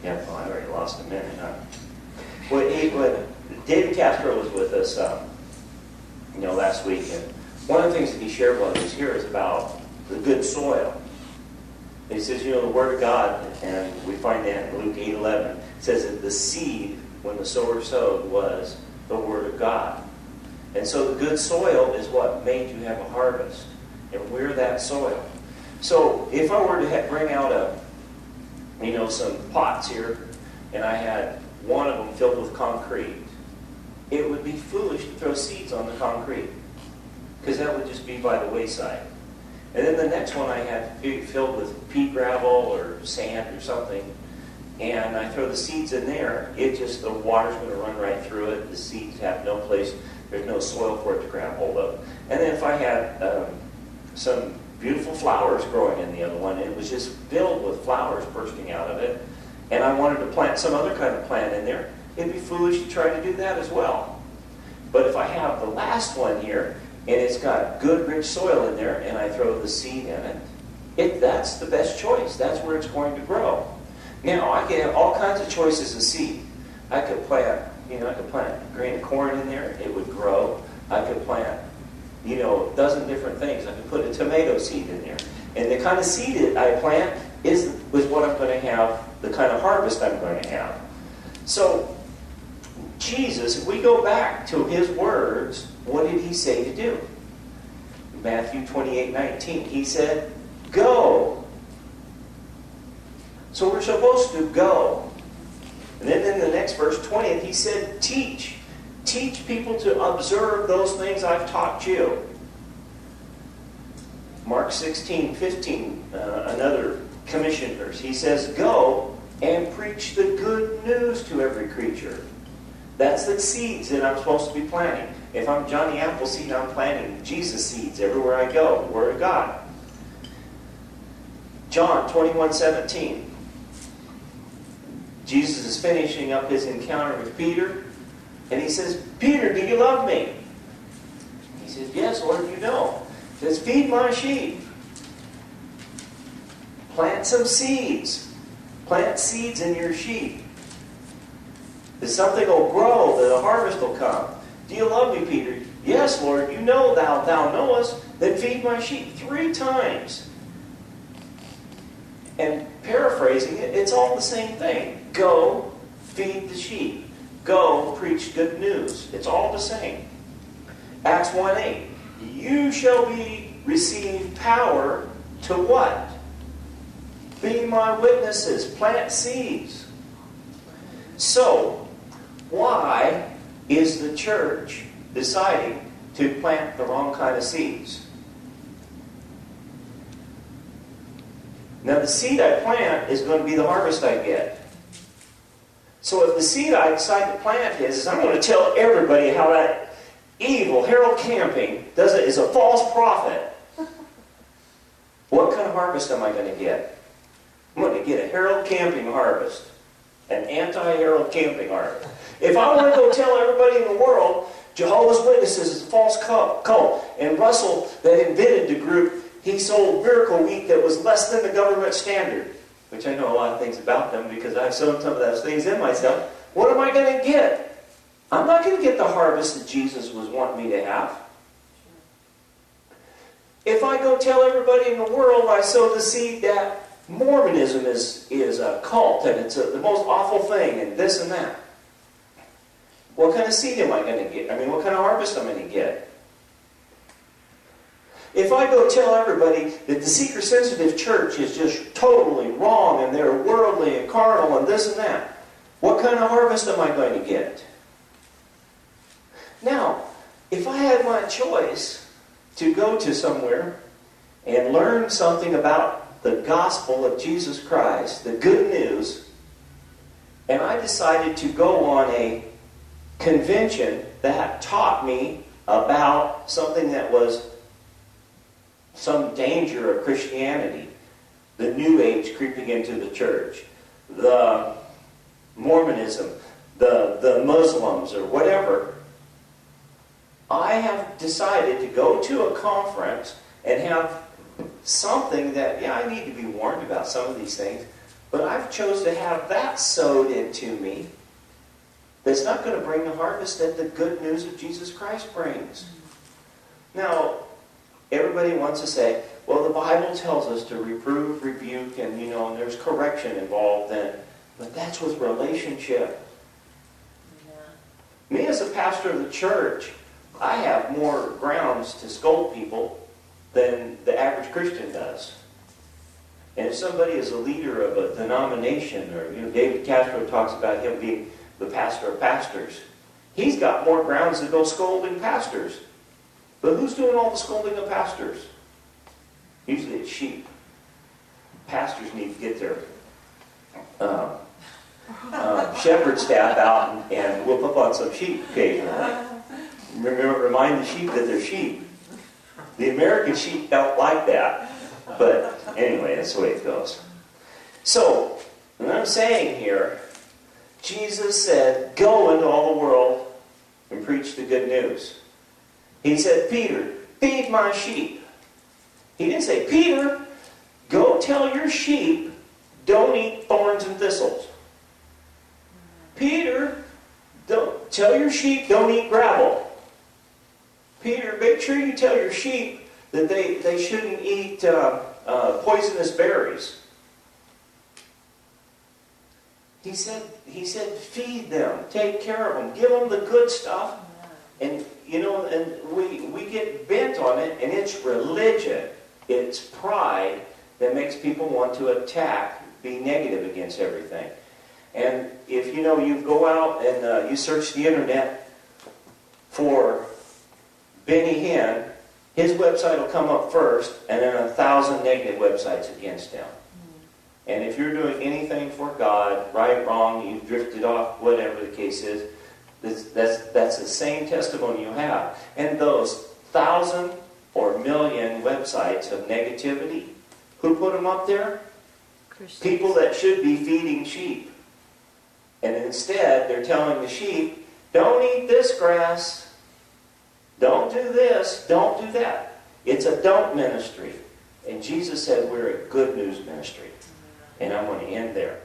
Yeah, well, I already lost a minute, huh? When David Castro was with us, last week, and one of the things that he shared while he was here is about the good soil. He says, the Word of God, and we find that in Luke 8:11, says that the seed, when the sower sowed, was the Word of God. And so the good soil is what made you have a harvest. And we're that soil. So if I were to bring out some pots here, and I had one of them filled with concrete, it would be foolish to throw seeds on the concrete, because that would just be by the wayside. And then the next one I had filled with pea gravel or sand or something, and I throw the seeds in there, the water's going to run right through it. The seeds have no place, there's no soil for it to grab hold of. And then if I had some beautiful flowers growing in the other one, and it was just filled with flowers bursting out of it, and I wanted to plant some other kind of plant in there, it'd be foolish to try to do that as well. But if I have the last one here, and it's got good, rich soil in there, and I throw the seed in it, that's the best choice. That's where it's going to grow. Now, I could have all kinds of choices of seed. I could plant a grain of corn in there, it would grow. I could plant, a dozen different things. I could put a tomato seed in there. And the kind of seed that I plant is what I'm going to have, the kind of harvest I'm going to have. So, Jesus, if we go back to his words, what did he say to do? Matthew 28:19, he said, go. So we're supposed to go. And then in the next verse, 20, he said, teach. Teach people to observe those things I've taught you. Mark 16:15, another commission verse. He says, go and preach the good news to every creature. That's the seeds that I'm supposed to be planting. If I'm Johnny Appleseed, I'm planting Jesus seeds everywhere I go, the Word of God. John 21:17. Jesus is finishing up his encounter with Peter, and he says, Peter, do you love me? He says, yes, Lord, you know. He says, feed my sheep. Plant some seeds. Plant seeds in your sheep. That something will grow, that a harvest will come. Do you love me, Peter? Yes, Lord, you know thou knowest. Then feed my sheep 3 times. And paraphrasing it, it's all the same thing. Go, feed the sheep. Go, preach good news. It's all the same. Acts 1:8. You shall receive power to what? Be my witnesses. Plant seeds. So, why is the church deciding to plant the wrong kind of seeds? Now, the seed I plant is going to be the harvest I get. So if the seed I decide to plant is I'm going to tell everybody how that evil Harold Camping is a false prophet, what kind of harvest am I going to get? I'm going to get a Harold Camping harvest. An anti-Harold Camping harvest. If I want to go tell everybody in the world Jehovah's Witnesses is a false cult, and Russell, that invented the group, he sold miracle wheat that was less than the government standard, which I know a lot of things about them because I've sown some of those things in myself. What am I going to get? I'm not going to get the harvest that Jesus was wanting me to have. If I go tell everybody in the world I sow the seed that Mormonism is a cult and it's the most awful thing and this and that, what kind of seed am I going to get? I mean, what kind of harvest am I going to get? If I go tell everybody that the seeker-sensitive church is just totally wrong and they're worldly and carnal and this and that, what kind of harvest am I going to get? Now, if I had my choice to go to somewhere and learn something about the gospel of Jesus Christ, the good news, and I decided to go on a convention that taught me about something that was some danger of Christianity, the New Age creeping into the church, the Mormonism, the Muslims, or whatever, I have decided to go to a conference and have something that, yeah, I need to be warned about some of these things, But I've chose to have that sowed into me that's not going to bring the harvest that the good news of Jesus Christ brings. Now, everybody wants to say, well, the Bible tells us to reprove, rebuke, and and there's correction involved then. But that's with relationship. Yeah. Me as a pastor of the church, I have more grounds to scold people than the average Christian does. And if somebody is a leader of a denomination, or David Castro talks about him being the pastor of pastors, he's got more grounds to go scolding pastors. But who's doing all the scolding of pastors? Usually it's sheep. Pastors need to get their shepherd staff out and whoop up on some sheep occasionally. Remind the sheep that they're sheep. The American sheep don't like that. But anyway, that's the way it goes. So, what I'm saying here, Jesus said, go into all the world and preach the good news. He said, Peter, feed my sheep. He didn't say, Peter, go tell your sheep, don't eat thorns and thistles. Peter, don't tell your sheep, don't eat gravel. Peter, make sure you tell your sheep that they shouldn't eat poisonous berries. He said, feed them, take care of them, give them the good stuff. And we get bent on it, and it's religion, it's pride that makes people want to attack, be negative against everything. And if you go out and you search the internet for Benny Hinn, his website will come up first, and then 1,000 negative websites against him. And if you're doing anything for God, right, wrong, you've drifted off, whatever the case is, that's the same testimony you have. And those 1,000 or million websites of negativity, who put them up there? Christians. People that should be feeding sheep. And instead, they're telling the sheep, don't eat this grass. Don't do this. Don't do that. It's a don't ministry. And Jesus said we're a good news ministry. And I'm going to end there.